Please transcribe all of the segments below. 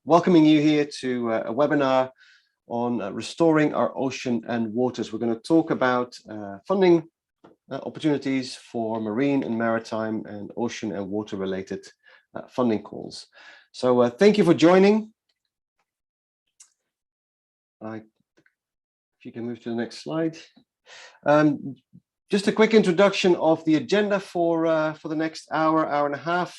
welcoming you here to a webinar on restoring our ocean and waters. We're going to talk about funding opportunities for marine and maritime and ocean and water related funding calls. So thank you for joining. If you can move to the next slide. Just a quick introduction of the agenda for the next hour and a half.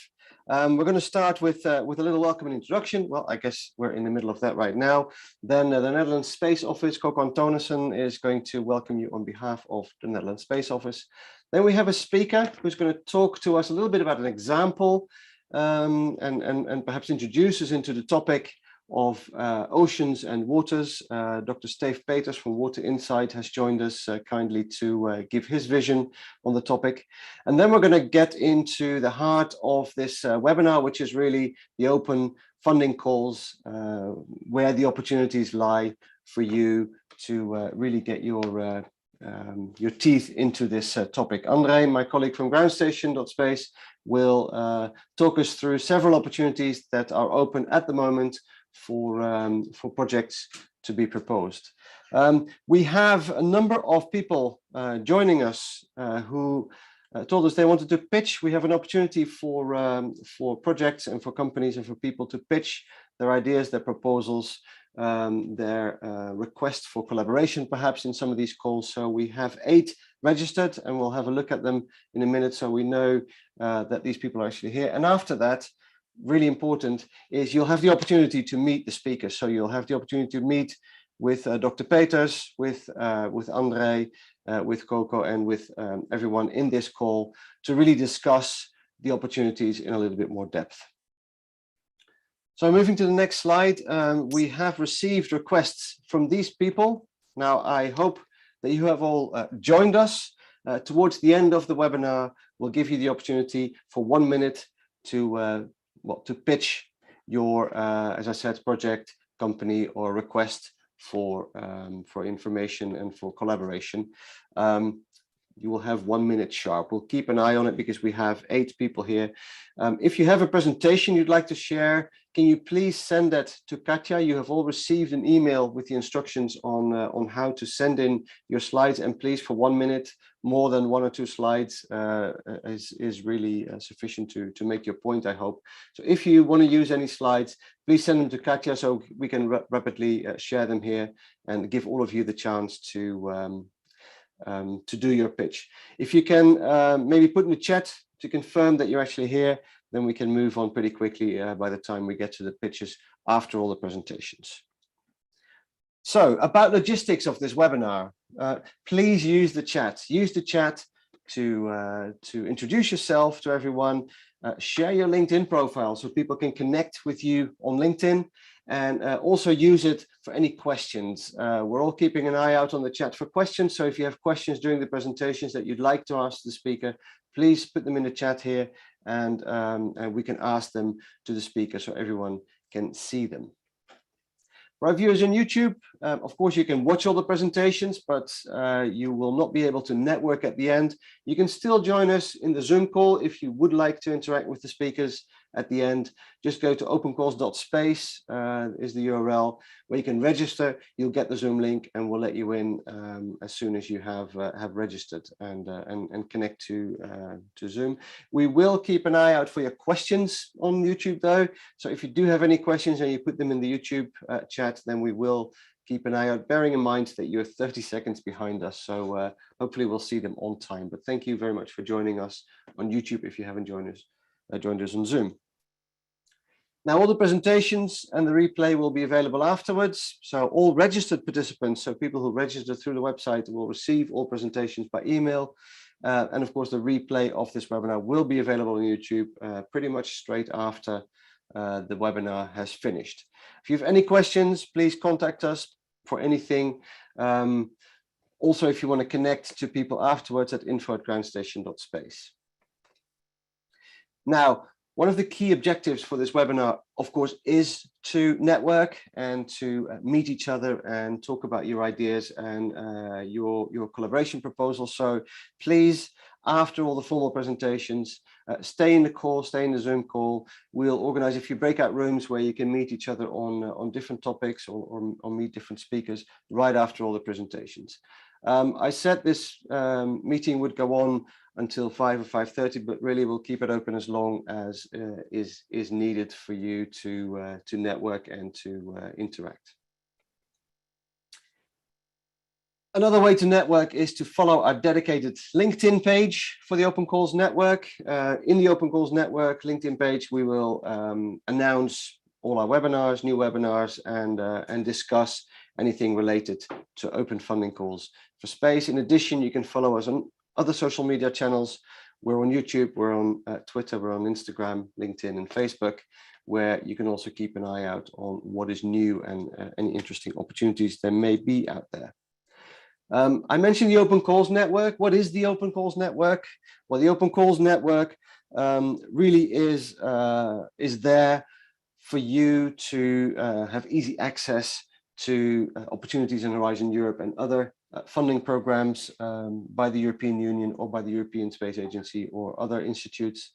We're going to start with a little welcome and introduction. Well, I guess we're in the middle of that right now. Then the Netherlands Space Office, Coco Antonissen, is going to welcome you on behalf of the Netherlands Space Office. Then we have a speaker who's going to talk to us a little bit about an example and perhaps introduce us into the topic of oceans and waters. Dr Steef Peters from Water Insight has joined us kindly to give his vision on the topic. And then we're going to get into the heart of this webinar, which is really the open funding calls, where the opportunities lie for you to really get your teeth into this topic. Andrei, my colleague from Groundstation, dotSPACE, will talk us through several opportunities that are open at the moment for projects to be proposed. We have a number of people joining us who told us they wanted to pitch. We have an opportunity for projects and for companies and for people to pitch their ideas, their proposals, their requests for collaboration, perhaps in some of these calls. So we have 8 registered, and we'll have a look at them in a minute, so we know that these people are actually here. And after that, really important is you'll have the opportunity to meet the speakers. So you'll have the opportunity to meet with Dr. Peters, with Andrei, with Coco, and with everyone in this call to really discuss the opportunities in a little bit more depth. So moving to the next slide, we have received requests from these people. Now, I hope that you have all joined us. Towards the end of the webinar, we'll give you the opportunity for 1 minute to pitch your, as I said, project, company, or request for information and for collaboration. You will have 1 minute sharp. We'll keep an eye on it because we have 8 people here. If you have a presentation you'd like to share, can you please send that to Katja? You have all received an email with the instructions on how to send in your slides, and please, for 1 minute, more than 1 or 2 slides is really sufficient to make your point, I hope. So if you want to use any slides, please send them to Katja so we can rapidly share them here and give all of you the chance to do your pitch. If you can maybe put in the chat to confirm that you're actually here, then we can move on pretty quickly by the time we get to the pitches after all the presentations. So about logistics of this webinar, please use the chat. Use the chat to introduce yourself to everyone. Share your LinkedIn profile so people can connect with you on LinkedIn, and also use it for any questions. We're all keeping an eye out on the chat for questions. So if you have questions during the presentations that you'd like to ask the speaker, please put them in the chat here, and we can ask them to the speaker so everyone can see them. For our viewers on YouTube, of course, you can watch all the presentations, but you will not be able to network at the end. You can still join us in the Zoom call if you would like to interact with the speakers at the end. Just go to opencalls.space is the URL where you can register. You'll get the Zoom link, and we'll let you in as soon as you have registered and connect to Zoom. We will keep an eye out for your questions on YouTube, though. So if you do have any questions and you put them in the YouTube chat, then we will keep an eye out, bearing in mind that you're 30 seconds behind us. So hopefully we'll see them on time. But thank you very much for joining us on YouTube if you haven't joined us on Zoom. Now, all the presentations and the replay will be available afterwards. So all registered participants, so people who register through the website, will receive all presentations by email. And of course, the replay of this webinar will be available on YouTube pretty much straight after the webinar has finished. If you have any questions, please contact us for anything. Also, if you want to connect to people afterwards, at info@groundstation.space. Now, one of the key objectives for this webinar, of course, is to network and to meet each other and talk about your ideas and your collaboration proposals. So please after all the formal presentations. Stay in the call, stay in the Zoom call. We'll organize a few breakout rooms where you can meet each other on different topics or meet different speakers right after all the presentations. I said this meeting would go on until 5 or 5:30, but really we'll keep it open as long as is needed for you to network and to interact. Another way to network is to follow our dedicated LinkedIn page for the Open Calls Network. In the Open Calls Network LinkedIn page, we will announce all our webinars, new webinars, and discuss anything related to open funding calls for space. In addition, you can follow us on other social media channels. We're on YouTube, we're on Twitter, we're on Instagram, LinkedIn, and Facebook, where you can also keep an eye out on what is new and any interesting opportunities there may be out there. I mentioned the Open Calls Network. What is the Open Calls Network? Well, the Open Calls Network really is there for you to have easy access to opportunities in Horizon Europe and other funding programs by the European Union or by the European Space Agency or other institutes.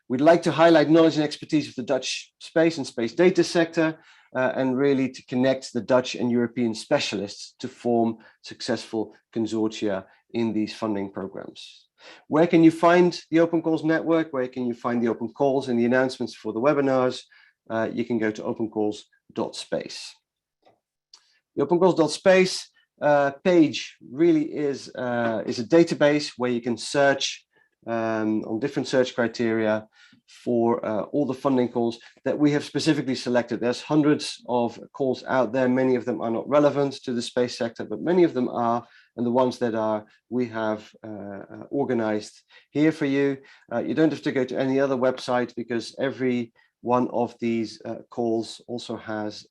We'd like to highlight knowledge and expertise of the Dutch space and space data sector, and really to connect the Dutch and European specialists to form successful consortia in these funding programs. Where can you find the Open Calls Network? Where can you find the open calls and the announcements for the webinars? You can go to opencalls.space. The opencalls.space page really is a database where you can search on different search criteria for all the funding calls that we have specifically selected. There's hundreds of calls out there. Many of them are not relevant to the space sector, but many of them are. And the ones that are, we have organized here for you. You don't have to go to any other website because every one of these calls also has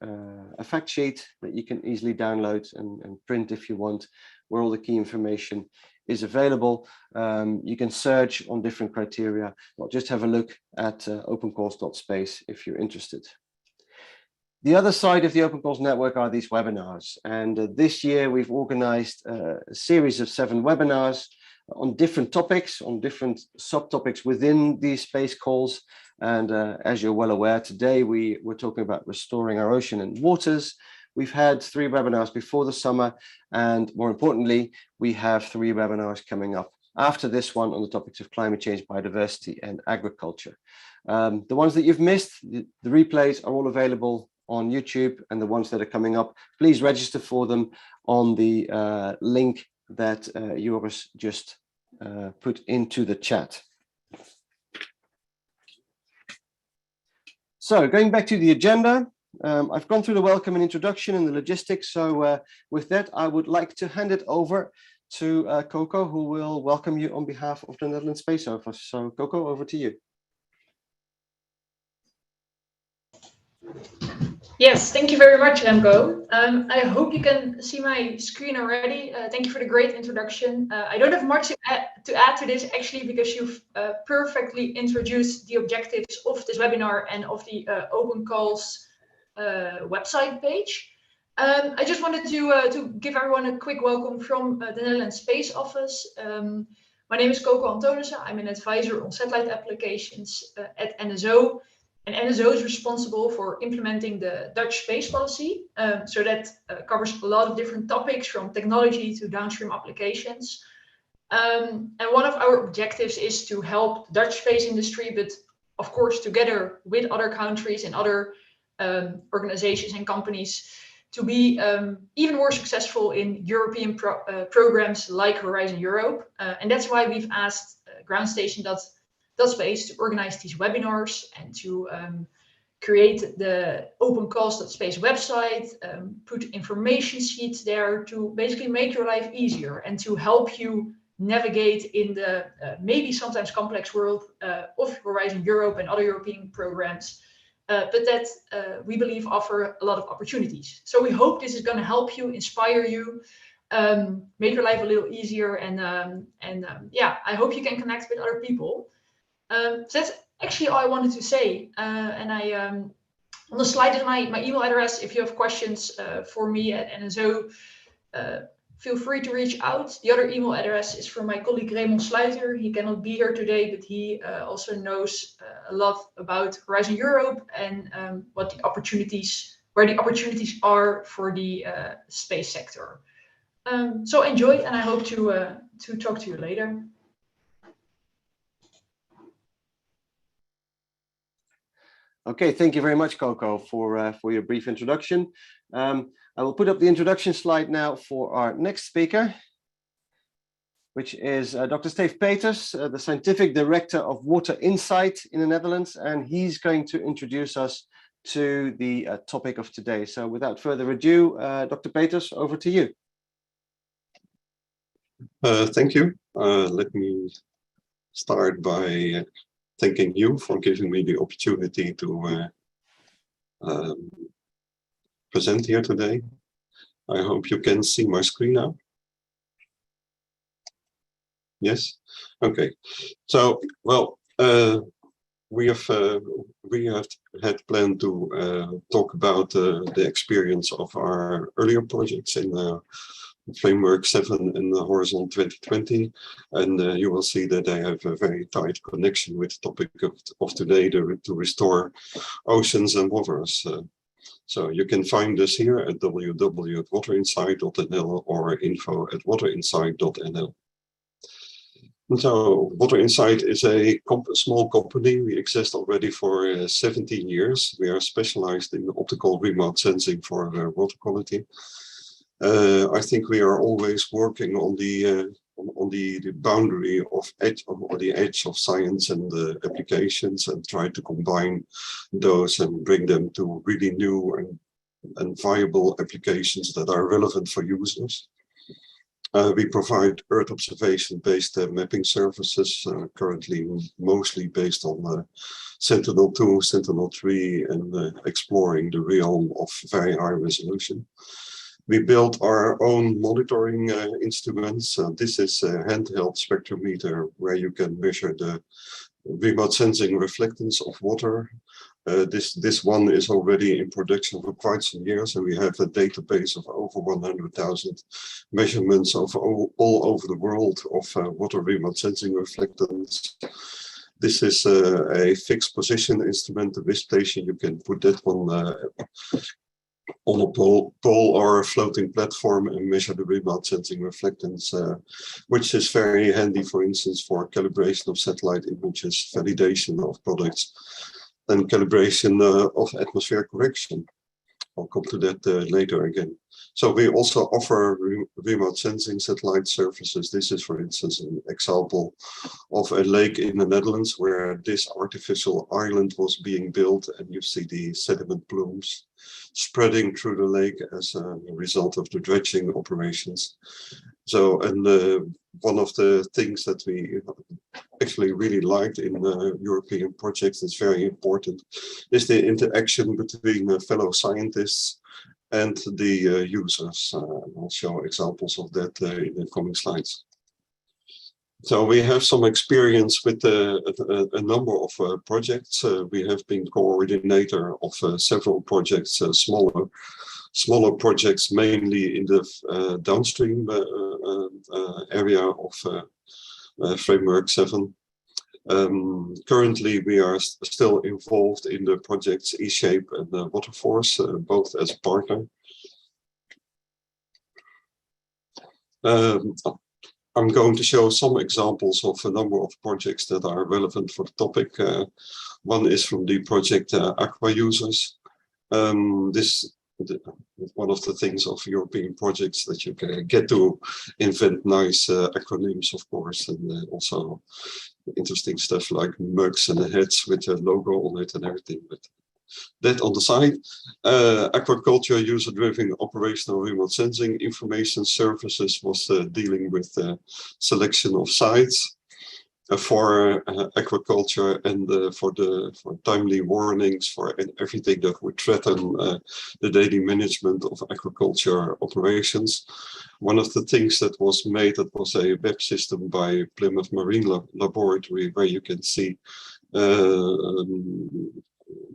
a fact sheet that you can easily download and print if you want, where all the key information is available. You can search on different criteria, or just have a look at opencalls.space if you're interested. The other side of the Open Calls Network are these webinars. And this year we've organized a series of 7 webinars on different topics, on different subtopics within these space calls. And as you're well aware, today we're talking about restoring our ocean and waters. We've had 3 webinars before the summer, and more importantly, we have 3 webinars coming up after this one on the topics of climate change, biodiversity, and agriculture. The ones that you've missed, the replays are all available on YouTube, and the ones that are coming up, please register for them on the link that Joris just put into the chat. So going back to the agenda, I've gone through the welcome and introduction and the logistics. So with that, I would like to hand it over to Coco, who will welcome you on behalf of the Netherlands Space Office. So Coco, over to you. Yes, thank you very much, Remco. I hope you can see my screen already. Thank you for the great introduction. I don't have much to add to this, actually, because you've perfectly introduced the objectives of this webinar and of the Open Calls website page. I just wanted to give everyone a quick welcome from the Netherlands Space Office. My name is Coco Antonissen. I'm an advisor on satellite applications at NSO. And NSO is responsible for implementing the Dutch space policy. So that covers a lot of different topics, from technology to downstream applications. And one of our objectives is to help the Dutch space industry, but of course, together with other countries and other organizations and companies, to be even more successful in European programs like Horizon Europe. And that's why we've asked Groundstation dotSPACE to organize these webinars and to create the Open Calls.space website, put information sheets there to basically make your life easier and to help you navigate in the maybe sometimes complex world of Horizon Europe and other European programs, but that we believe offer a lot of opportunities. So we hope this is going to help you, inspire you, make your life a little easier, and yeah, I hope you can connect with other people. So that's actually all I wanted to say. And I on the slide is my email address. If you have questions for me at NSO, feel free to reach out. The other email address is from my colleague Raymond Sluiter. He cannot be here today, but he also knows a lot about Horizon Europe and where the opportunities are for the space sector. So enjoy, and I hope to talk to you later. Okay, thank you very much, Coco, for your brief introduction. I will put up the introduction slide now for our next speaker, which is Dr. Steef Peters, the Scientific Director of Water Insight in the Netherlands, and he's going to introduce us to the topic of today. So without further ado, Dr. Peters, over to you. Thank you. Let me start by thanking you for giving me the opportunity to present here today. I hope you can see my screen now. Yes? Okay. So, well, we have had planned to talk about the experience of our earlier projects in Framework 7 and the Horizon 2020, and you will see that they have a very tight connection with the topic of today, to restore oceans and waters. So you can find us here at www.waterinsight.nl or info@waterinsight.nl. So Water Insight is a small company. We exist already for 17 years. We are specialized in optical remote sensing for water quality. I think we are always working on the boundary of the edge of science and applications, and try to combine those and bring them to really new and viable applications that are relevant for users. We provide Earth observation-based mapping services, currently mostly based on Sentinel-2, Sentinel-3, and exploring the realm of very high resolution. We built our own monitoring instruments. This is a handheld spectrometer where you can measure the remote sensing reflectance of water. This one is already in production for quite some years, and we have a database of over 100,000 measurements of all over the world of water remote sensing reflectance. This is a fixed position instrument, the WISP station. You can put that on a pole or a floating platform and measure the remote sensing reflectance, which is very handy, for instance, for calibration of satellite images, validation of products, and calibration of atmosphere correction. I'll come to that later again. So we also offer remote sensing satellite services. This is, for instance, an example of a lake in the Netherlands where this artificial island was being built, and you see the sediment plumes spreading through the lake as a result of the dredging operations. So, and one of the things that we actually really liked in European projects that's very important is the interaction between fellow scientists and the users. I'll show examples of that in the coming slides. So we have some experience with a number of projects. We have been coordinator of several projects, smaller projects, mainly in the downstream area of Framework 7. Currently, we are still involved in the projects eShape and Waterforce, both as partner. I'm going to show some examples of a number of projects that are relevant for the topic. One is from the project Aqua Users. One of the things of European projects that you can get to invent nice acronyms, of course, and also interesting stuff like mugs and heads with a logo on it and everything. But that on the side, aquaculture user-driven operational remote sensing information services was dealing with selection of sites for aquaculture and for timely warnings for everything that would threaten the daily management of aquaculture operations. One of the things that was made, that was a web system by Plymouth Marine Laboratory, where you can see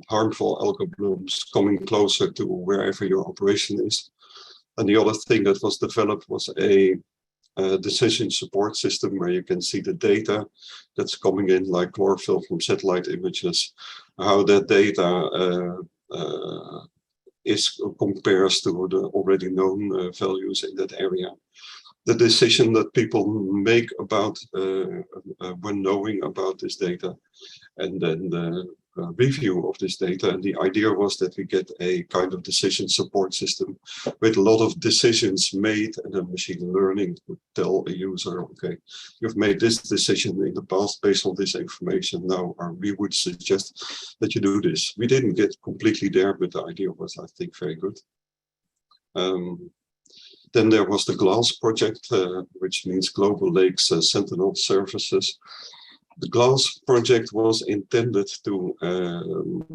harmful algal blooms coming closer to wherever your operation is. And the other thing that was developed was a decision support system where you can see the data that's coming in, like chlorophyll from satellite images, how that data compares to the already known values in that area. The decision that people make about when knowing about this data, and then the review of this data. And the idea was that we get a kind of decision support system with a lot of decisions made, and then machine learning would tell a user, okay, you've made this decision in the past based on this information now, or we would suggest that you do this. We didn't get completely there, but the idea was, I think, very good. Then there was the GLASS project, which means Global Lakes Sentinel Services. The GLASS project was intended to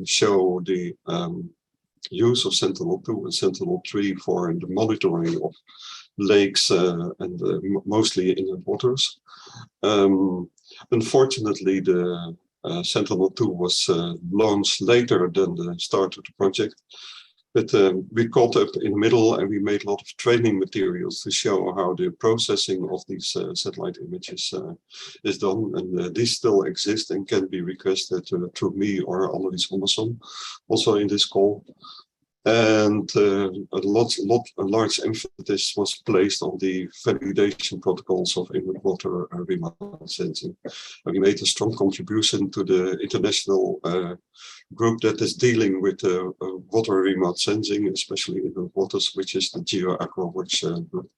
show the use of Sentinel-2 and Sentinel-3 for the monitoring of lakes and mostly inland waters. Unfortunately, the Sentinel-2 was launched later than the start of the project. But we caught up in the middle, and we made a lot of training materials to show how the processing of these satellite images is done. And these still exist and can be requested through me or Annelies Andersson, also in this call. And a large emphasis was placed on the validation protocols of inland water remote sensing. And we made a strong contribution to the international group that is dealing with water remote sensing, especially inland waters, which is the GeoAquaWatch group.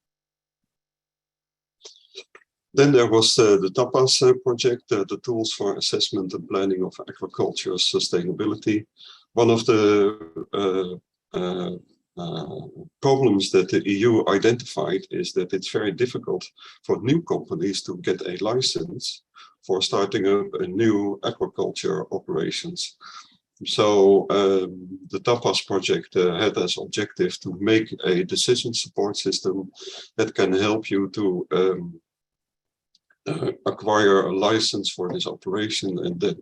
Then there was the TAPAS project, the Tools for Assessment and Planning of Aquaculture Sustainability. One of the problems that the EU identified is that it's very difficult for new companies to get a license for starting up a new aquaculture operations. So the TAPAS project had as objective to make a decision support system that can help you to acquire a license for this operation, and then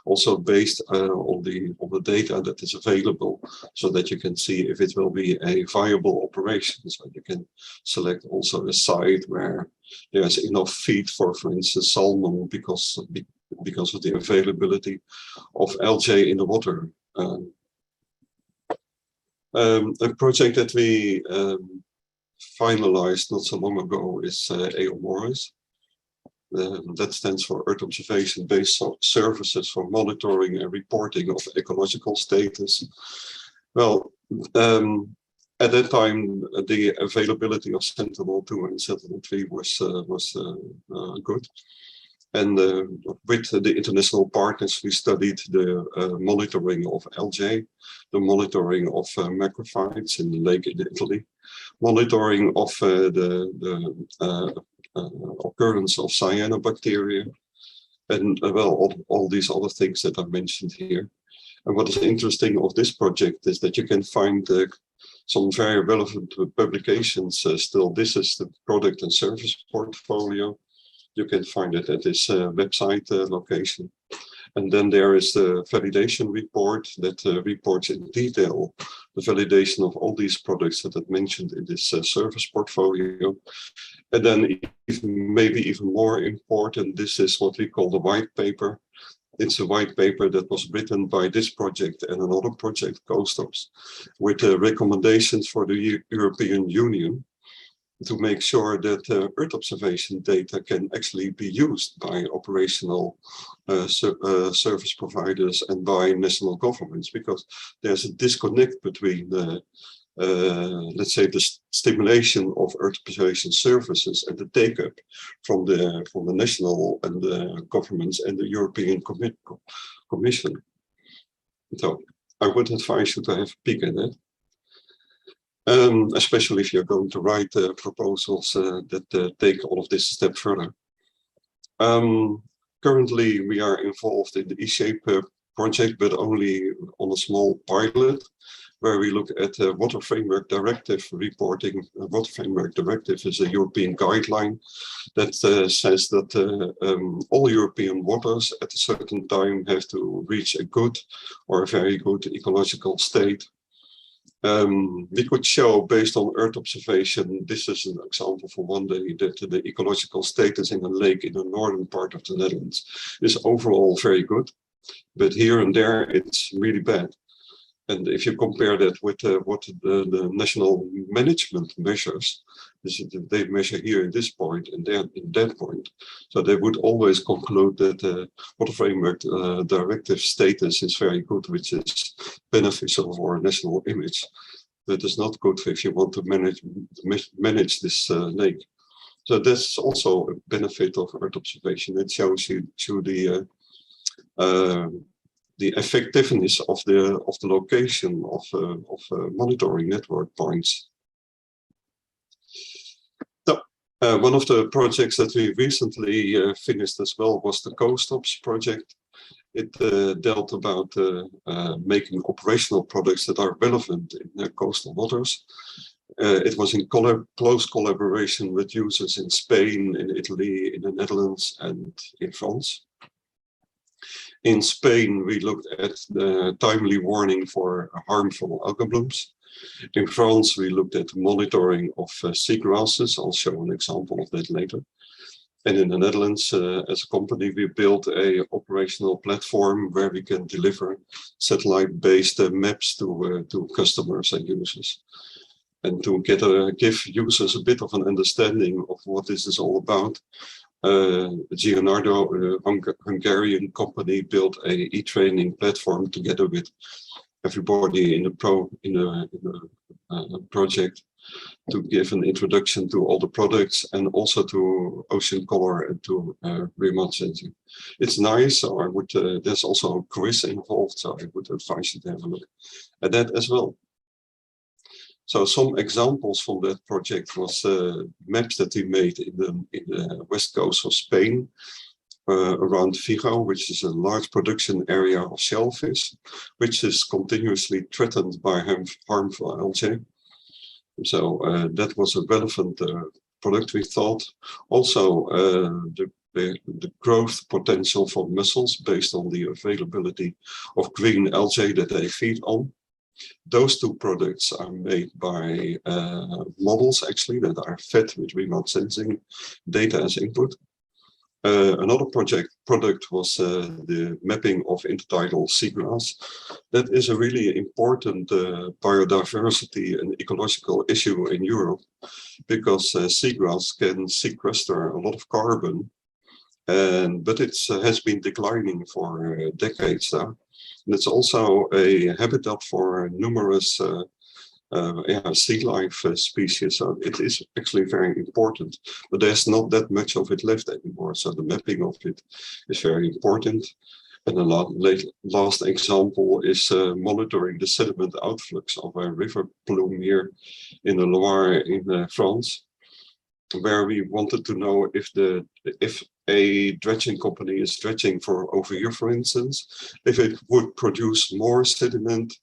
also based on the data that is available, so that you can see if it will be a viable operation. So you can select also a site where there's enough feed for instance, salmon, because of the availability of algae in the water. A project that we finalized not so long ago is EOMORIS. That stands for Earth Observation-Based Services for Monitoring and Reporting of Ecological Status. Well, at that time, the availability of Sentinel-2 and Sentinel-3 was good. And with the international partners, we studied the monitoring of algae, the monitoring of macrophytes in the lake in Italy, monitoring of the occurrence of cyanobacteria, and well, all these other things that I mentioned here. And what is interesting of this project is that you can find some very relevant publications still. This is the product and service portfolio. You can find it at this website location. And then there is the validation report that reports in detail the validation of all these products that I mentioned in this service portfolio. And then maybe even more important, this is what we call the white paper. It's a white paper that was written by this project and another project, COSTOPS, with recommendations for the European Union to make sure that Earth observation data can actually be used by operational service providers and by national governments, because there's a disconnect between the let's say the stimulation of Earth observation services and the take-up from the national and the governments and the European Commission. So I would advise you to have a peek at that. Especially if you're going to write proposals that take all of this a step further. Currently, we are involved in the eShape project, but only on a small pilot, where we look at Water Framework Directive reporting. Water Framework Directive is a European guideline that says that all European waters at a certain time have to reach a good or a very good ecological state. We could show, based on Earth observation, this is an example for one day, that the ecological status in a lake in the northern part of the Netherlands is overall very good, but here and there it's really bad. And if you compare that with what the national management measures, they measure here in this point and there in that point. So they would always conclude that the water framework directive status is very good, which is beneficial for a national image. But it's not good if you want to manage this lake. So that's also a benefit of Earth observation. It shows you the effectiveness of the location of monitoring network points. So, one of the projects that we recently finished as well was the CoStops project. It dealt about making operational products that are relevant in the coastal waters. It was in close collaboration with users in Spain, in Italy, in the Netherlands, and in France. In Spain, we looked at the timely warning for harmful algal blooms. In France, we looked at monitoring of seagrasses. I'll show an example of that later. And in the Netherlands, as a company, we built an operational platform where we can deliver satellite-based maps to customers and users. And to give users a bit of an understanding of what this is all about, Leonardo, a Hungarian company, built a e-training platform together with everybody in the project to give an introduction to all the products and also to ocean color and to remote sensing. It's nice. So I would. There's also a quiz involved, so I would advise you to have a look at that as well. So some examples from that project was maps that we made in the west coast of Spain, around Vigo, which is a large production area of shellfish, which is continuously threatened by harmful algae. So that was a relevant product, we thought. Also, the growth potential for mussels based on the availability of green algae that they feed on. Those two products are made by models actually that are fed with remote sensing data as input. Another product was the mapping of intertidal seagrass. That is a really important biodiversity and ecological issue in Europe because seagrass can sequester a lot of carbon, but it has been declining for decades now. And it's also a habitat for numerous sea life species. So it is actually very important, but there's not that much of it left anymore. So the mapping of it is very important. And the last example is monitoring the sediment outflux of a river plume here in the Loire in France, where we wanted to know if a dredging company is dredging for overyear, for instance, if it would produce more sediment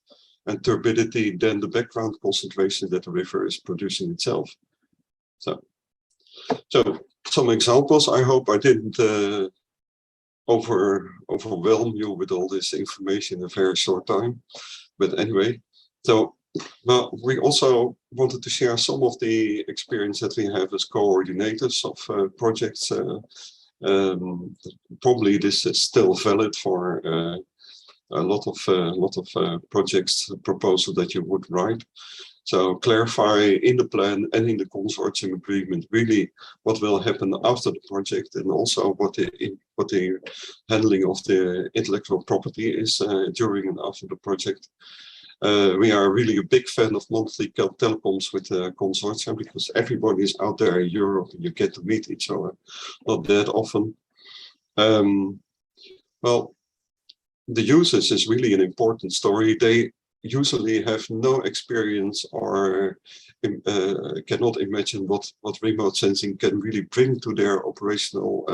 and turbidity than the background concentration that the river is producing itself. So some examples. I hope I didn't overwhelm you with all this information in a very short time. But anyway, so well, we also wanted to share some of the experience that we have as coordinators of projects. Probably this is still valid for a lot of projects proposal that you would write. So clarify in the plan and in the consortium agreement really what will happen after the project, and also what the handling of the intellectual property is during and after the project. We are really a big fan of monthly telecoms with the consortium because everybody is out there in Europe and you get to meet each other not that often. Well, the users is really an important story. They usually have no experience or cannot imagine what remote sensing can really bring to their operational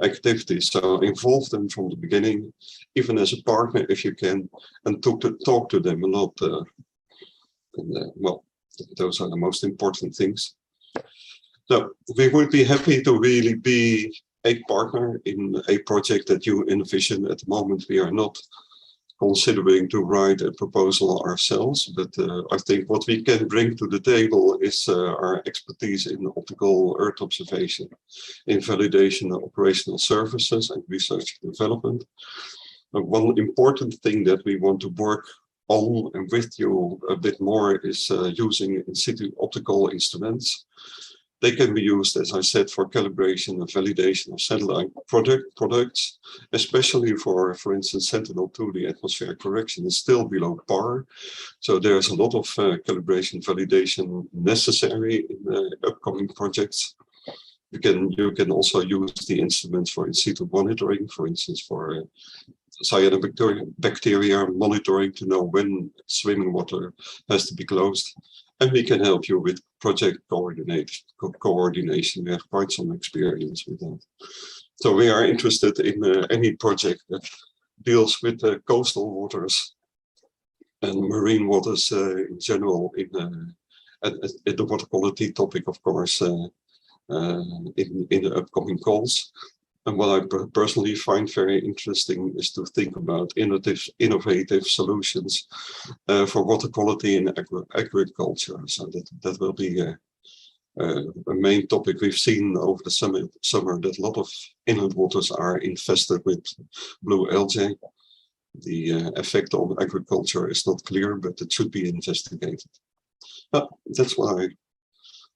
activities. So involve them from the beginning, even as a partner if you can, and talk to them a lot. Well, those are the most important things. So we would be happy to really be a partner in a project that you envision. At the moment, we are not considering to write a proposal ourselves, but I think what we can bring to the table is our expertise in optical Earth observation, in validation of operational services and research and development. One important thing that we want to work on and with you a bit more is using in situ optical instruments. They can be used, as I said, for calibration and validation of satellite products, especially for instance, Sentinel-2, the atmospheric correction is still below par. So there's a lot of calibration validation necessary in the upcoming projects. You can also use the instruments for in situ monitoring, for instance, for cyanobacteria monitoring to know when swimming water has to be closed. And we can help you with project coordination. We have quite some experience with that. So we are interested in any project that deals with coastal waters and marine waters in general, in the water quality topic, of course, in the upcoming calls. And what I personally find very interesting is to think about innovative solutions for water quality in agriculture. So that will be a main topic. We've seen over the summer that a lot of inland waters are infested with blue algae. The effect on agriculture is not clear, but it should be investigated. That's what I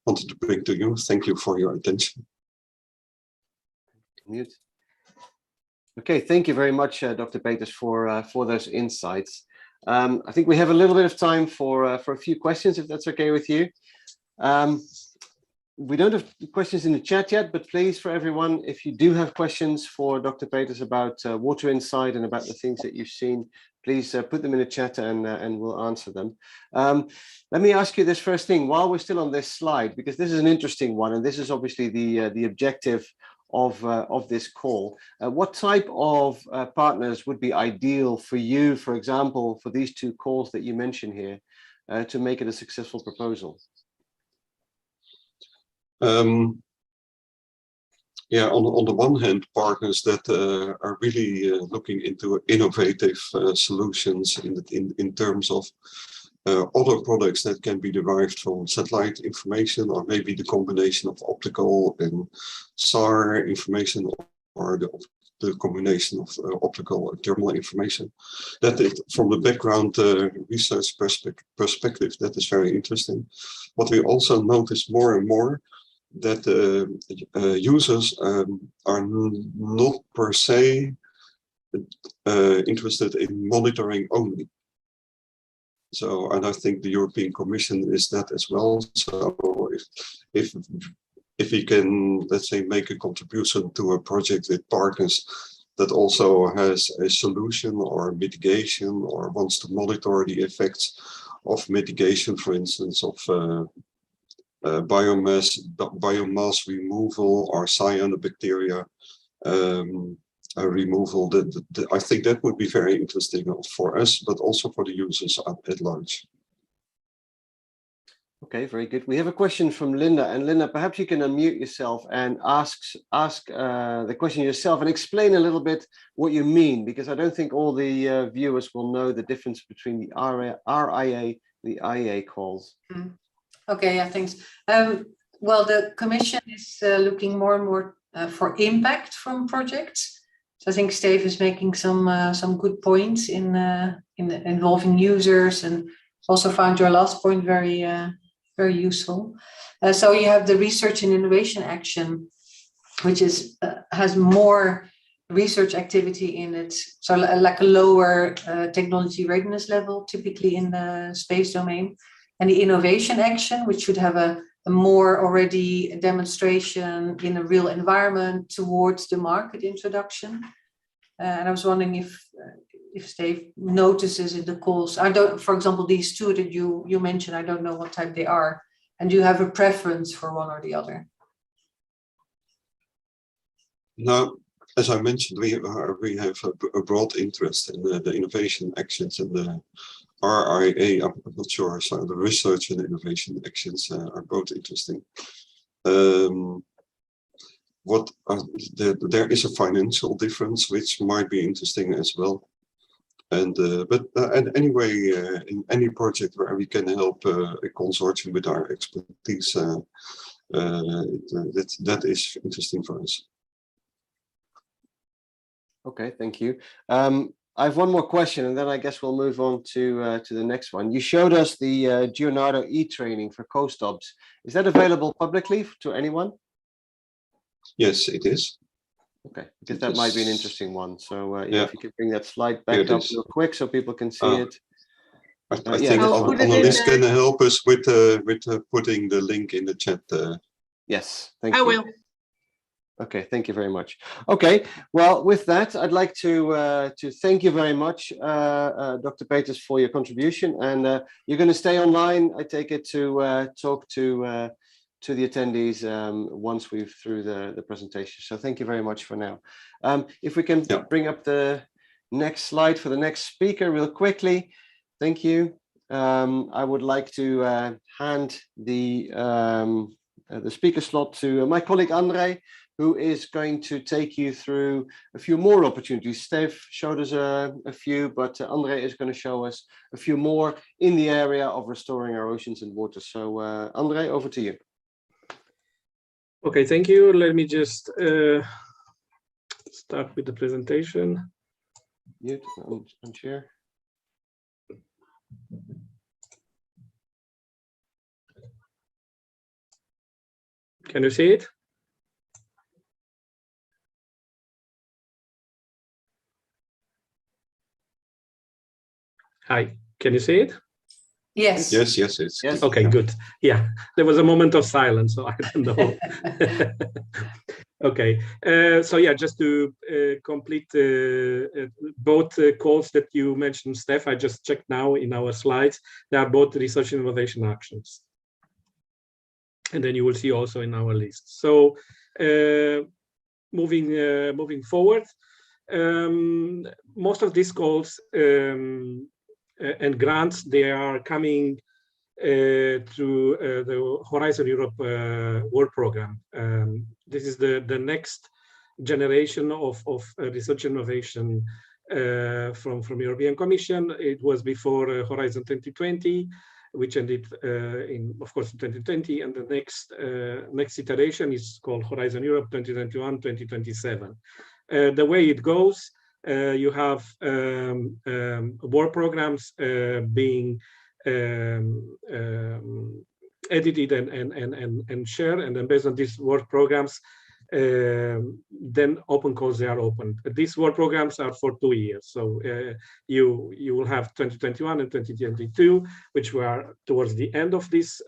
wanted to bring to you. Thank you for your attention. Mute. Okay, thank you very much, Dr. Peters, for those insights. I think we have a little bit of time for a few questions, if that's okay with you. We don't have questions in the chat yet, but please, for everyone, if you do have questions for Dr. Peters about Water Insight and about the things that you've seen, please put them in the chat and we'll answer them. Let me ask you this first thing while we're still on this slide, because this is an interesting one, and this is obviously the objective of this call. What type of partners would be ideal for you, for example, for these two calls that you mentioned here, to make it a successful proposal? Yeah, on the one hand, partners that are really looking into innovative solutions in terms of other products that can be derived from satellite information, or maybe the combination of optical and SAR information, or the combination of optical and thermal information. That is, from the background research perspective, that is very interesting. What we also notice more and more, that users are not per se interested in monitoring only. So, and I think the European Commission is that as well. So if we can, let's say, make a contribution to a project with partners that also has a solution or mitigation, or wants to monitor the effects of mitigation, for instance, of biomass removal or cyanobacteria removal, I think that would be very interesting for us, but also for the users at large. Okay, very good. We have a question from Linda, and Linda, perhaps you can unmute yourself and ask the question yourself and explain a little bit what you mean, because I don't think all the viewers will know the difference between the RIA, the IA calls. Okay, yeah, thanks. Well, the Commission is looking more and more for impact from projects. So I think Steef is making some good points in involving users, and also found your last point very very useful. So you have the research and innovation action, which is has more research activity in it, so like a lower technology readiness level, typically in the space domain, and the innovation action, which should have a more already demonstration in a real environment towards the market introduction. And I was wondering if Steef notices in the calls, I don't, for example, these two that you mentioned, I don't know what type they are, and do you have a preference for one or the other? No, as I mentioned, we have a broad interest in the innovation actions, and the RIA, I'm not sure, so the research and innovation actions are both interesting. There is a financial difference which might be interesting as well. And anyway, in any project where we can help a consortium with our expertise, that is interesting for us. Okay, thank you. I have one more question, and then I guess we'll move on to the next one. You showed us the Geonardo e-training for co-stops. Is that available publicly to anyone? Yes, it is. Okay, because that might be an interesting one. So yeah, if you could bring that slide back up real quick so people can see it. I think Annelies can help us with putting the link in the chat. Yes, thank you. I will. Okay, thank you very much. Okay, well, with that, I'd like to thank you very much, Dr. Peters, for your contribution. And you're going to stay online, I take it, to talk to the attendees once we've through the presentation. So thank you very much for now. If we can bring up the next slide for the next speaker real quickly. Thank you. I would like to hand the speaker slot to my colleague Andrei, who is going to take you through a few more opportunities. Steef showed us a few, but Andrei is going to show us a few more in the area of restoring our oceans and waters. So Andrei, over to you. Okay, thank you. Let me just start with the presentation. Mute and share. Can you see it? Hi, can you see it? Yes. Yes, yes, it's yes. Okay, good. Yeah, there was a moment of silence, so I don't know. Okay, so yeah, just to complete both calls that you mentioned, Steph, I just checked now in our slides. They are both research and innovation actions. And then you will see also in our list. So moving forward, most of these calls and grants, they are coming through the Horizon Europe Work Program. This is the next generation of research innovation from European Commission. It was before Horizon 2020, which ended of course, in 2020, and the next iteration is called Horizon Europe 2021-2027. The way it goes, you have work programs being edited and shared, and then based on these work programs, then open calls, they are open. These work programs are for 2 years, so you will have 2021 and 2022, which were towards the end of this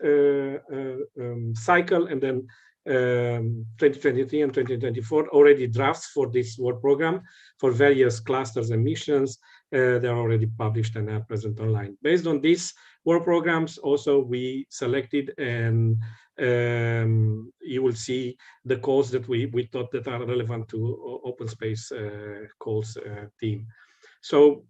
cycle, and then 2023 and 2024 already drafts for this work program for various clusters and missions. They're already published and are present online. Based on these work programs, also we selected, and you will see the calls that we thought that are relevant to open space calls team. So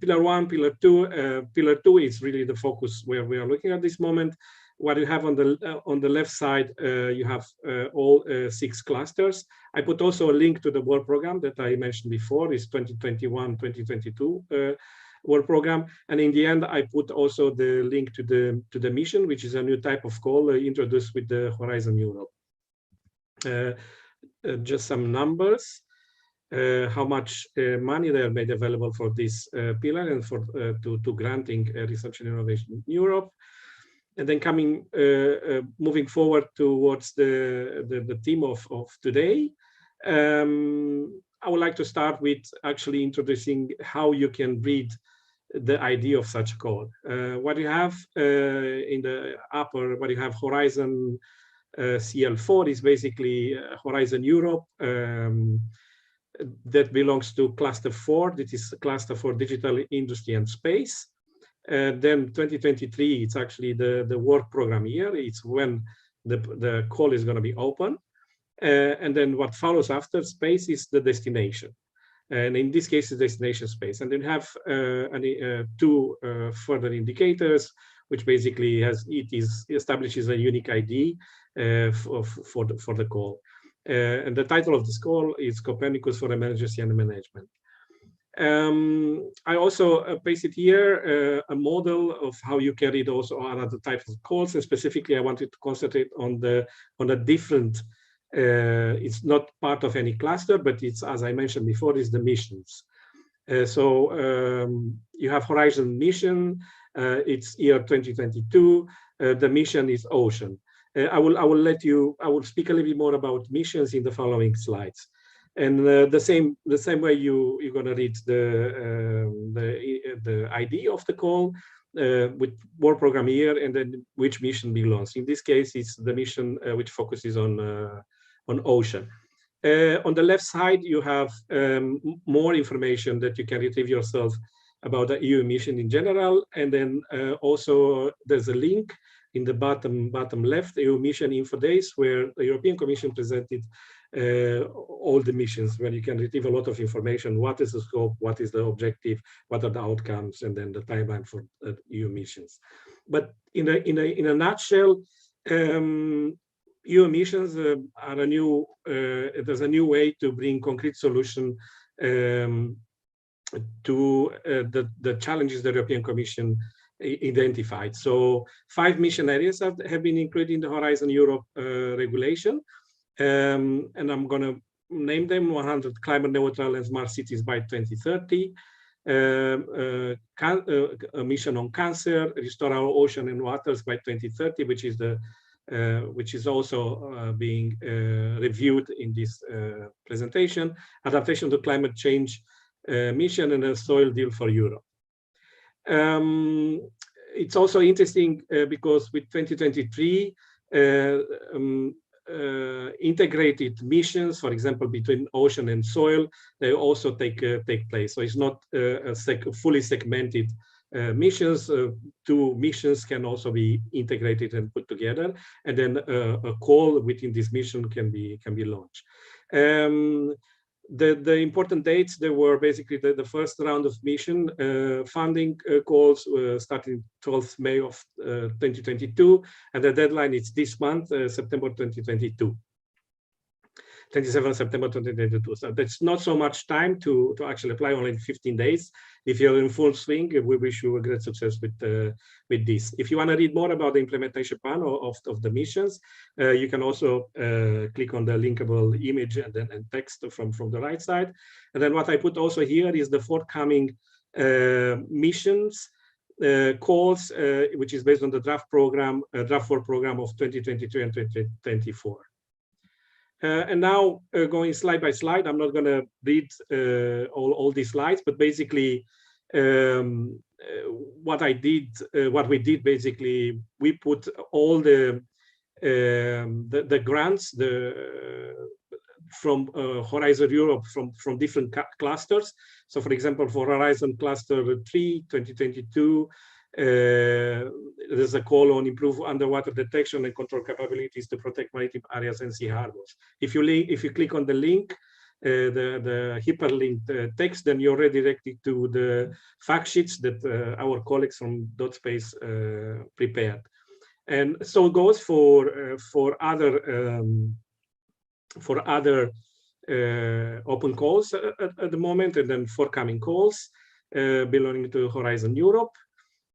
pillar 1, pillar 2. Pillar 2 is really the focus where we are looking at this moment. What you have on the left side, you have all 6 clusters. I put also a link to the work program that I mentioned before, is 2021-2022 work program. And in the end, I put also the link to the mission, which is a new type of call introduced with the Horizon Europe. Just some numbers. How much money they are made available for this pillar and for to granting research and innovation in Europe. And then moving forward towards the theme of today, I would like to start with actually introducing how you can read the idea of such a call. What you have in the upper, what you have Horizon CL4 is basically Horizon Europe that belongs to cluster 4. That is a cluster for digital industry and space. Then 2023, it's actually the work program year. It's when the call is going to be open. And then what follows after space is the destination. And in this case, the destination space. And then have 2 further indicators, which basically establishes a unique ID for the call. And the title of this call is Copernicus for Emergency and Management. I also pasted here a model of how you can read also other types of calls, and specifically I wanted to concentrate on a different. It's not part of any cluster, but it's, as I mentioned before, is the missions. You have Horizon mission. It's year 2022. The mission is Ocean. I will speak a little bit more about missions in the following slides. And the same way you're going to read the ID of the call with work program year and then which mission belongs. In this case, it's the mission which focuses on Ocean. On the left side, you have more information that you can retrieve yourself about the EU mission in general, and then also there's a link in the bottom left, EU mission info days, where the European Commission presented all the missions, where you can retrieve a lot of information. What is the scope? What is the objective? What are the outcomes? And then the timeline for EU missions. But in a nutshell, EU missions are a new. There's a new way to bring concrete solution to the challenges the European Commission identified. So 5 mission areas have been included in the Horizon Europe regulation. And I'm going to name them: 100 climate neutral and smart cities by 2030, a mission on cancer, restore our ocean and waters by 2030, which is also being reviewed in this presentation, adaptation to climate change mission, and a soil deal for Europe. It's also interesting because with 2023, integrated missions, for example, between ocean and soil, they also take place. So it's not fully segmented missions. 2 missions can also be integrated and put together, and then a call within this mission can be launched. The important dates, there were basically the first round of mission funding calls starting 12th May of 2022, and the deadline is this month, September 2022. 27 September 2022. So that's not so much time to actually apply, only 15 days. If you're in full swing, we wish you a great success with this. If you want to read more about the implementation plan of the missions, you can also click on the linkable image and text from the right side. And then what I put also here is the forthcoming missions calls, which is based on the draft work program of 2023 and 2024. And now going slide by slide, I'm not going to read all these slides, but basically what we did basically, we put all the grants from Horizon Europe from different clusters. So for example, for Horizon Cluster 3, 2022, there's a call on improve underwater detection and control capabilities to protect maritime areas and sea harbors. If you click on the link, the hyperlinked text, then you're redirected to the fact sheets that our colleagues from dotSPACE prepared. And so it goes for other open calls at the moment, and then forthcoming calls belonging to Horizon Europe.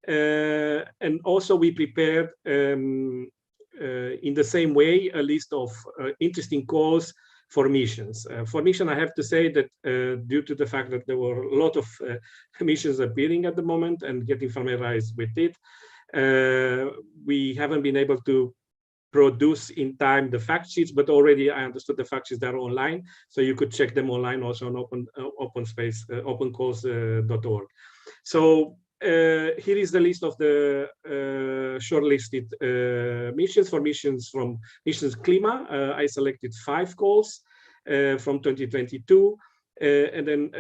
And also we prepared in the same way a list of interesting calls for missions. For mission, I have to say that due to the fact that there were a lot of missions appearing at the moment and getting familiarized with it, we haven't been able to produce in time the fact sheets, but already I understood the fact sheets that are online, so you could check them online also on opencalls.org. So here is the list of the shortlisted missions. For missions from Missions Klima, I selected 5 calls from 2022, and then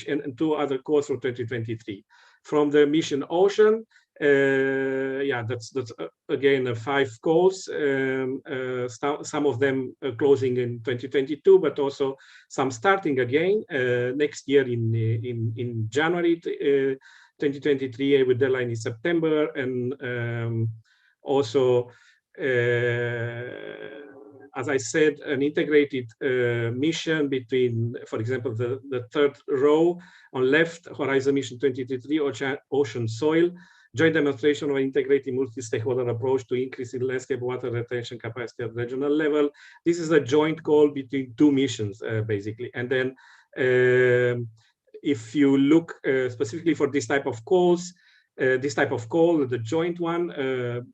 and 2 other calls from 2023. From the Mission Ocean, that's again 5 calls, some of them closing in 2022, but also some starting again next year in January 2023 with deadline in September, and also as I said, an integrated mission between, for example, the third row on left, Horizon Mission 2023, Ocean Soil, joint demonstration of an integrated multi-stakeholder approach to increasing landscape water retention capacity at regional level. This is a joint goal between two missions, basically. And then if you look specifically for this type of calls, the joint one,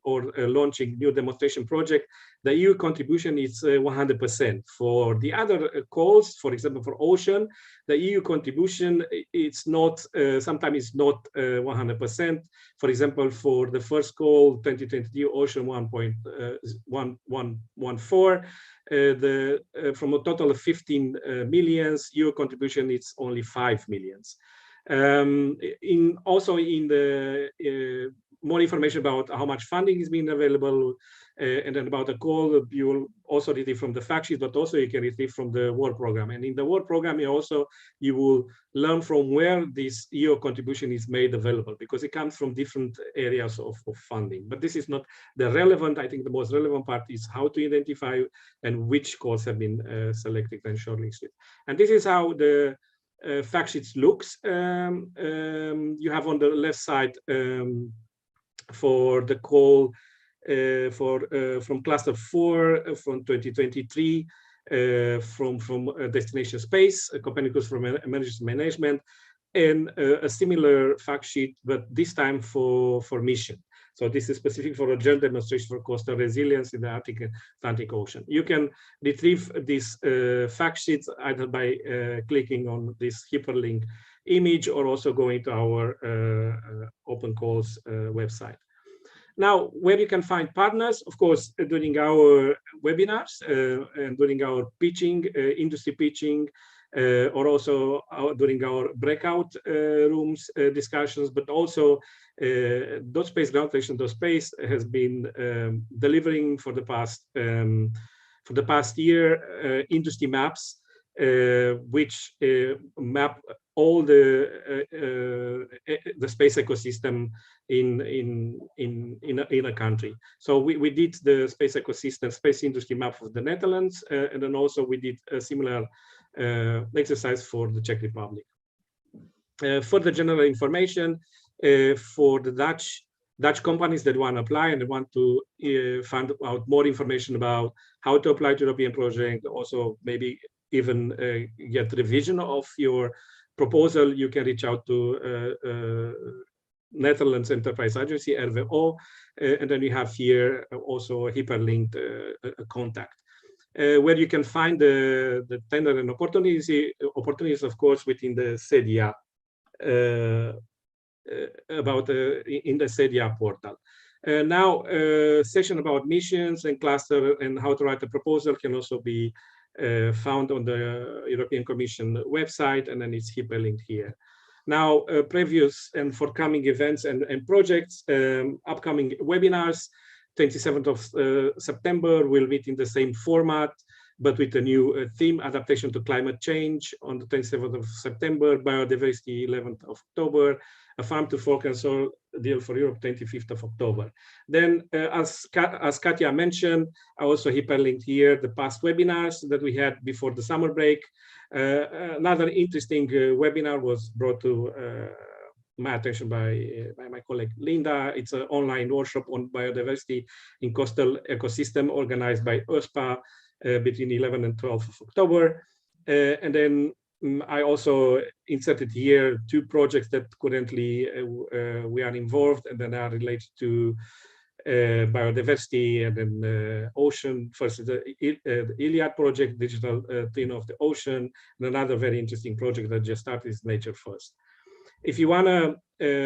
or launching new demonstration project, the EU contribution is 100%. For the other calls, for example, for ocean, the EU contribution, it's not, sometimes it's not 100%. For example, for the first call, 2022 Ocean 1.114, from a total of 15 millions, EU contribution, it's only 5 millions. Also in the more information about how much funding is being available, and then about the call, you will also retrieve from the fact sheet, but also you can retrieve from the work program. And in the work program, you will learn from where this EU contribution is made available, because it comes from different areas of funding. But this is not the relevant. I think the most relevant part is how to identify and which calls have been selected and shortlisted. And this is how the fact sheets looks. You have on the left side for the call from cluster 4 from 2023, from destination space, Copernicus from emergency management, and a similar fact sheet, but this time for mission. So this is specific for a joint demonstration for coastal resilience in the Atlantic Ocean. You can retrieve these fact sheets either by clicking on this hyperlink image or also going to our Open Calls website. Now, where you can find partners, of course, during our webinars and during our pitching, industry pitching, or also during our breakout rooms discussions, but also dotSPACE, Groundstation dotSPACE has been delivering for the past year industry maps, which map all the space ecosystem in a country. So we did the space ecosystem, space industry map for the Netherlands, and then also we did a similar exercise for the Czech Republic. Further general information for the Dutch companies that want to apply and they want to find out more information about how to apply to European project, also maybe even get revision of your proposal, you can reach out to Netherlands Enterprise Agency, RWO, and then we have here also a hyperlinked contact. Where you can find the tender and opportunities, of course, within the CEDIA, in the CEDIA portal. Now, session about missions and cluster and how to write a proposal can also be found on the European Commission website, and then it's hyperlinked here. Now, previous and forthcoming events and projects, upcoming webinars, 27th of September, we'll meet in the same format, but with a new theme, adaptation to climate change on the 27th of September, biodiversity 11th of October, a farm to fork and soil deal for Europe 25th of October. Then as Katja mentioned, I also hyperlinked here the past webinars that we had before the summer break. Another interesting webinar was brought to my attention by my colleague Linda. It's an online workshop on biodiversity in coastal ecosystem organized by dotSPA between 11 and 12 of October. And then I also inserted here two projects that currently we are involved and then are related to biodiversity and then ocean. First is the Iliad project, digital twin of the ocean, and another very interesting project that just started is Nature First. If you want to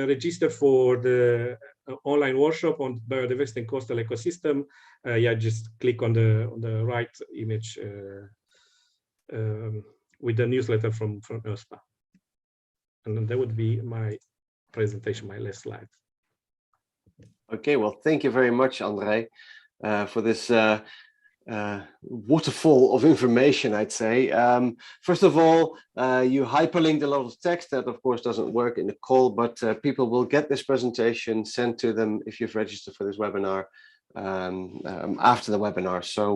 register for the online workshop on biodiversity and coastal ecosystem, yeah, just click on the right image with the newsletter from dotSPA. And then that would be my presentation, my last slide. Okay, well, thank you very much, Andrei, for this waterfall of information, I'd say. First of all, you hyperlinked a lot of text that, of course, doesn't work in the call, but people will get this presentation sent to them if you've registered for this webinar after the webinar. So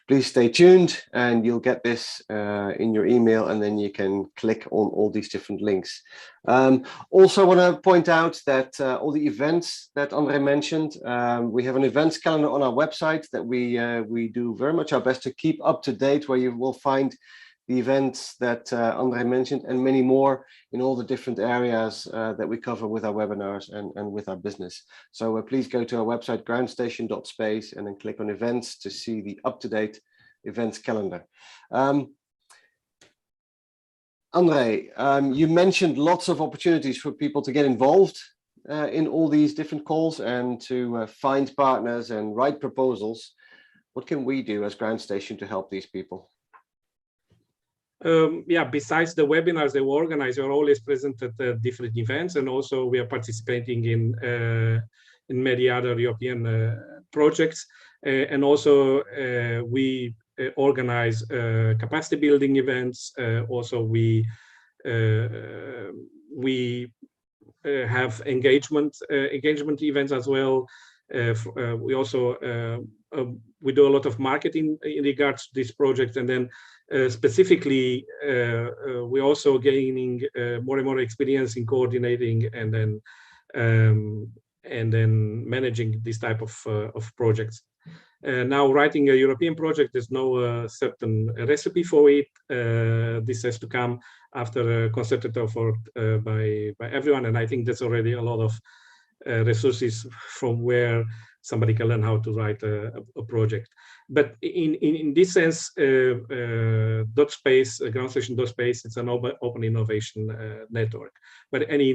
please stay tuned, and you'll get this in your email, and then you can click on all these different links. Also want to point out that all the events that Andrei mentioned, we have an events calendar on our website that we do very much our best to keep up to date, where you will find the events that Andrei mentioned and many more in all the different areas that we cover with our webinars and with our business. So please go to our website, groundstation.space, and then click on events to see the up-to-date events calendar. Andrei, you mentioned lots of opportunities for people to get involved in all these different calls and to find partners and write proposals. What can we do as Groundstation to help these people? Yeah, besides the webinars that we organize, we're always present at different events, and also we are participating in many other European projects, and also we organize capacity building events. Also, we have engagement events as well. We also we do a lot of marketing in regards to this project, and then specifically we're also gaining more and more experience in coordinating and then managing this type of projects. Now, writing a European project, there's no certain recipe for it. This has to come after a concerted effort by everyone, and I think that's already a lot of resources from where somebody can learn how to write a project. But in this sense, dotSPACE, Groundstation dotSPACE, it's an open innovation network. But any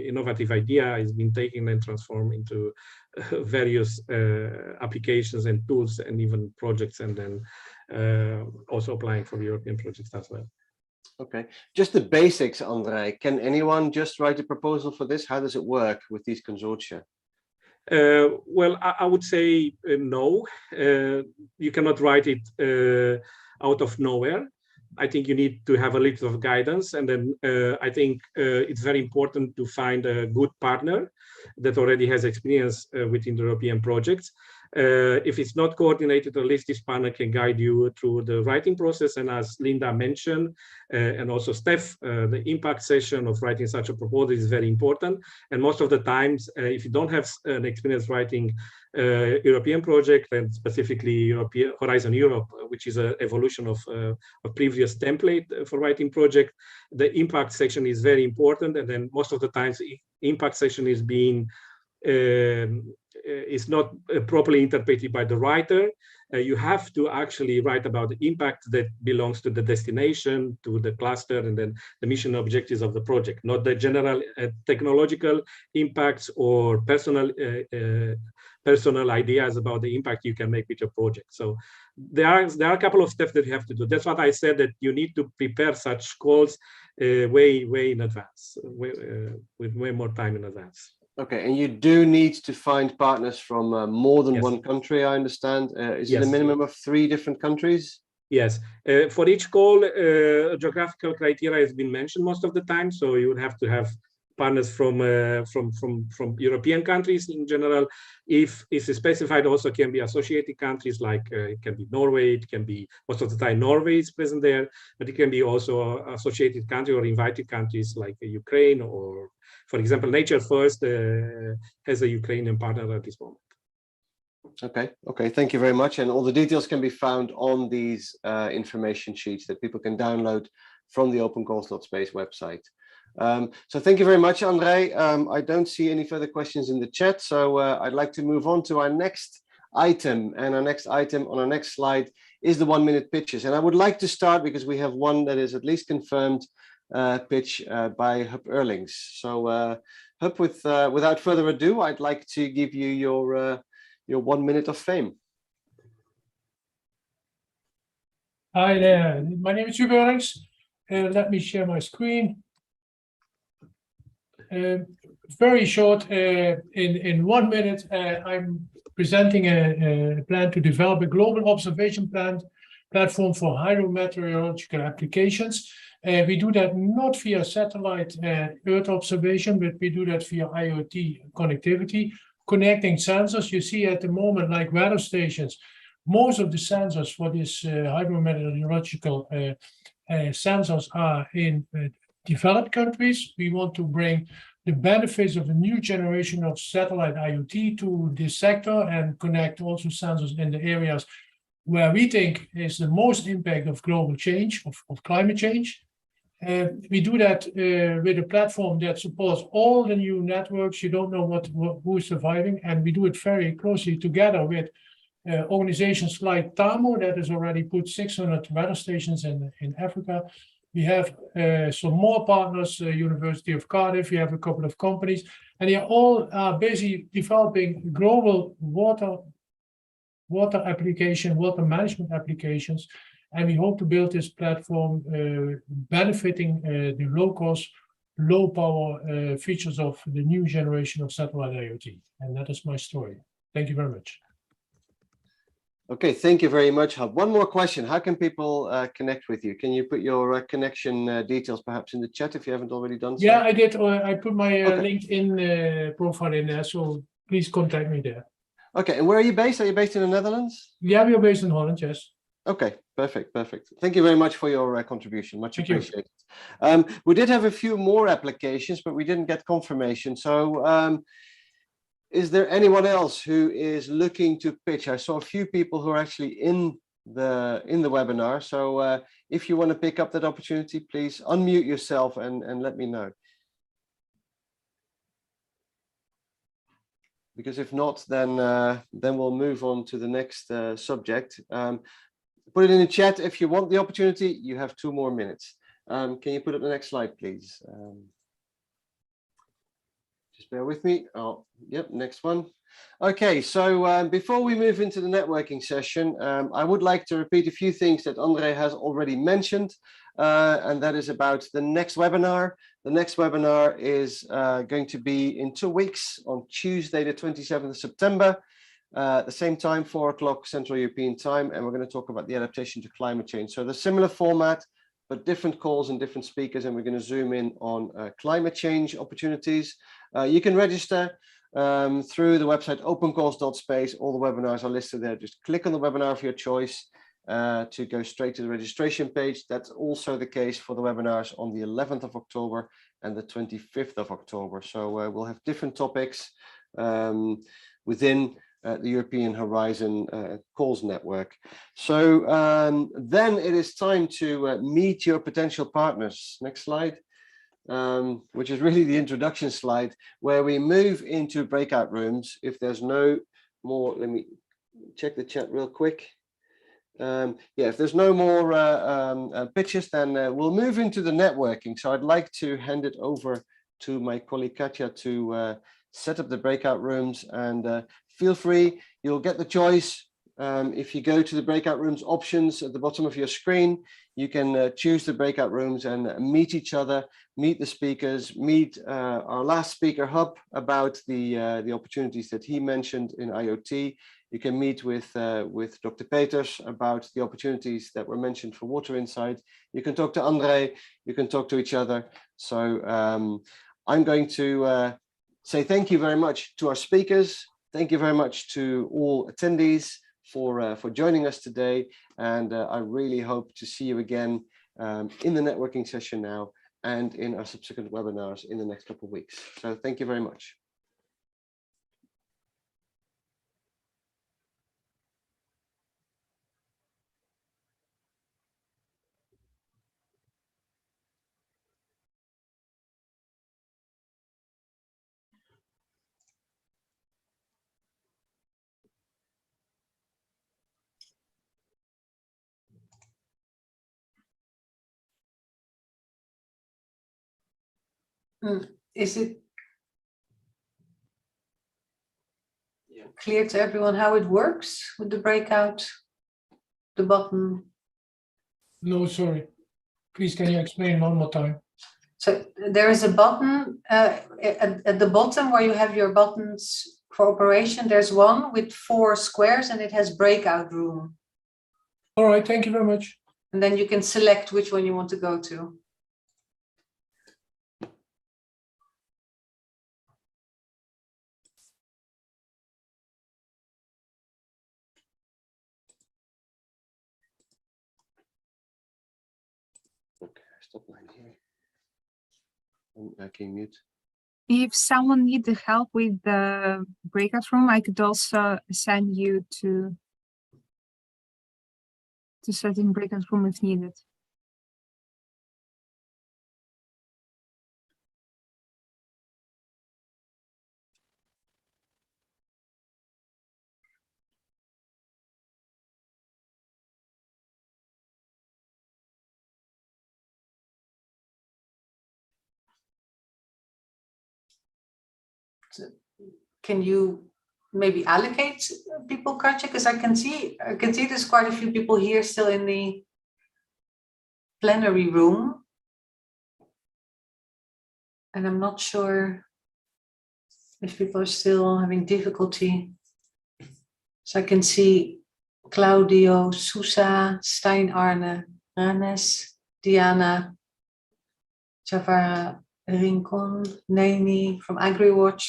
innovative idea has been taken and transformed into various applications and tools and even projects, and then also applying for European projects as well. Okay, just the basics, Andrei. Can anyone just write a proposal for this? How does it work with these consortia? Well, I would say no. You cannot write it out of nowhere. I think you need to have a little of guidance, and then I think it's very important to find a good partner that already has experience within the European projects. If it's not coordinated, at least this partner can guide you through the writing process. And as Linda mentioned, and also Steph, the impact session of writing such a proposal is very important. And most of the times, if you don't have an experience writing European project, and specifically Horizon Europe, which is an evolution of a previous template for writing project, the impact section is very important. And then most of the times, the impact section is being is not properly interpreted by the writer. You have to actually write about the impact that belongs to the destination, to the cluster, and then the mission objectives of the project, not the general technological impacts or personal ideas about the impact you can make with your project. So there are a couple of steps that you have to do. That's what I said, that you need to prepare such calls way in advance, with way more time in advance. Okay, and you do need to find partners from more than Yes. one country, I understand. Is Yes. it a minimum of 3 different countries? Yes, for each call, geographical criteria has been mentioned most of the time. So you would have to have partners from European countries in general. If it's specified, also can be associated countries, like it can be Norway. It can be, most of the time, Norway is present there, but it can be also associated country or invited countries like Ukraine, or, for example, Nature First has a Ukrainian partner at this moment. Okay, thank you very much. And all the details can be found on these information sheets that people can download from the opengoals.space website. So thank you very much, Andrei. I don't see any further questions in the chat, so I'd like to move on to our next item. And our next item on our next slide is the 1-minute pitches. And I would like to start, because we have one that is at least confirmed pitch by Huub Erlings. So Huub, without further ado, I'd like to give you your 1 minute of fame. Hi there, my name is Huub Erlings. Let me share my screen. Very short, in 1 minute, I'm presenting a plan to develop a global observation platform for hydrometeorological applications. We do that not via satellite Earth observation, but we do that via IoT connectivity, connecting sensors. You see at the moment, like weather stations, most of the sensors for this hydrometeorological sensors are in developed countries. We want to bring the benefits of a new generation of satellite IoT to this sector and connect also sensors in the areas where we think is the most impact of global change, of climate change. We do that with a platform that supports all the new networks. You don't know who is surviving, and we do it very closely together with organizations like TAMO that has already put 600 weather stations in Africa. We have some more partners, University of Cardiff. We have a couple of companies, and they all are busy developing global water application, water management applications. And we hope to build this platform benefiting the low-cost, low-power features of the new generation of satellite IoT. And that is my story. Thank you very much. Okay, thank you very much, Hub. One more question. How can people connect with you? Can you put your connection details perhaps in the chat if you haven't already done so? Yeah, I did. I put my LinkedIn profile in there, so please contact me there. Okay, and where are you based? Are you based in the Netherlands? Yeah, we are based in Holland, yes. Okay, perfect, perfect. Thank you very much for your contribution. Much appreciated. We did have a few more applications, but we didn't get confirmation. So is there anyone else who is looking to pitch? I saw a few people who are actually in the webinar. So if you want to pick up that opportunity, please unmute yourself and let me know. Because if not, then we'll move on to the next subject. Put it in the chat if you want the opportunity. You have 2 more minutes. Can you put up the next slide, please? Just bear with me. Oh, yep, next one. Okay, so before we move into the networking session, I would like to repeat a few things that Andrei has already mentioned, and that is about the next webinar. The next webinar is going to be in 2 weeks on Tuesday, the 27th of September, at the same time, 4 o'clock Central European time, and we're going to talk about the adaptation to climate change. So the similar format, but different calls and different speakers, and we're going to zoom in on climate change opportunities. You can register through the website opencalls.space. All the webinars are listed there. Just click on the webinar of your choice to go straight to the registration page. That's also the case for the webinars on the 11th of October and the 25th of October. So we'll have different topics within the European Horizon calls network. So then it is time to meet your potential partners. Next slide. Which is really the introduction slide, where we move into breakout rooms. If there's no more, let me check the chat real quick. Yeah, if there's no more pitches, then we'll move into the networking. So I'd like to hand it over to my colleague Katja to set up the breakout rooms, and feel free, you'll get the choice. If you go to the breakout rooms options at the bottom of your screen, you can choose the breakout rooms and meet each other, meet the speakers, meet our last speaker, Hub, about the opportunities that he mentioned in IoT. You can meet with Dr. Peters about the opportunities that were mentioned for Water Insight. You can talk to Andrei, you can talk to each other. So I'm going to say thank you very much to our speakers. Thank you very much to all attendees for joining us today, and I really hope to see you again in the networking session now and in our subsequent webinars in the next couple of weeks. So thank you very much. Is it clear to everyone how it works with the breakout, the button? No, sorry. Please, can you explain one more time? So there is a button at the bottom where you have your buttons for operation. There's one with 4 squares and it has breakout room. All right, thank you very much. And then you can select which one you want to go to. stop line here. I can mute. If someone needs help with the breakout room, I could also assign you to certain breakout room if needed. Can you maybe allocate people, Katja? Because I can see there's quite a few people here still in the plenary room, and I'm not sure if people are still having difficulty. So I can see Claudio, Susa, Stein Arne, Ranes, Diana, Javara Rincon, Nani from AgriWatch.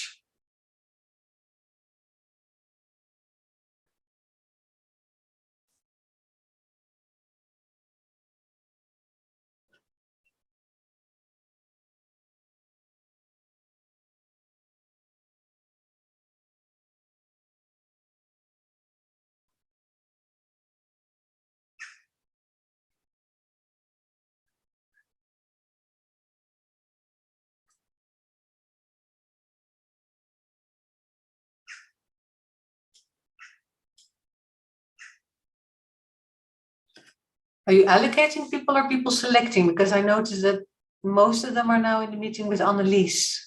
Are you allocating people or people selecting? Because I noticed that most of them are now in the meeting with Annelies.